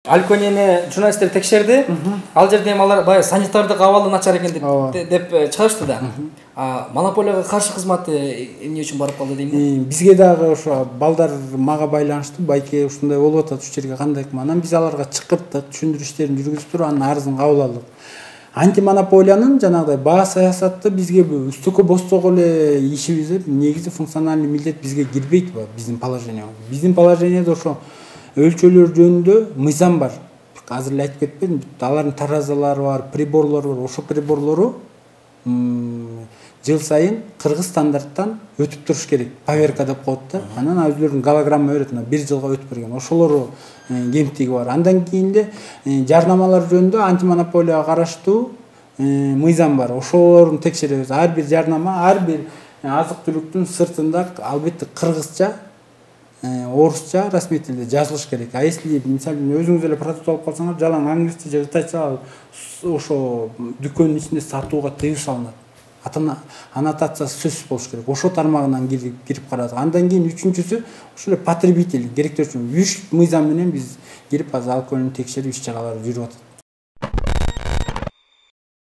Алконени журналисттер текшерди. Ал жерде эми алар баягы санитардык абалы начар экен деп чыгышты да. Монополияга каршы кызматы эмне үчүн барып калды дейм. Бизге дагы ошо балдар мага байланыштуу, байке ушундай болуп атат, уч жерге кандай анан биз аларга чакырттык, түшүндүрүү иштерин жүргүзүп туруп анын арызын кабыл алдык. Антимонополиянын жанагыдай баа саясаты бизге үстүккө бостогу эле ишибиз негизи функциональный милдет бизге кирбейт биздин положениябызга. Биздин положениеде ошо өлчөлөр жөнүндө мыйзам бар. Азыр эле айтып кетпедимби? Алардын таразалары бар, приборлору бар. Ошо приборлору жыл сайын кыргыз стандарттан өтүп туруш керек. Поверка деп коет да. Анан өзлөрүнүн голограмма берет, бир жылга өтүп берген. Ошолору кемтиги бар. Андан кийинде жарнамалар жөнүндө антимонополияга караштуу мыйзам бар. Ошолорун текшеребиз. Ар бир жарнама, ар бир азык-түлүктүн сыртында албетте кыргызча, орусча расмий тилде жазылыш керек. А если мисалы өзүңүз эле продукт алып калсаңыз, жалаң англисче же кытайча ошо дүкөндүн ичинде сатууга тыюу салынат. Аннотациясы сөзсүз болуш керек. Ошо тармагынан кирип карадык. Андан кийин үчүнчүсү ошол эле потребитель керектөө үчүн 3 мыйзам менен биз кирип азыр алкоголдун текшерип иш чаралары жүрүп атат.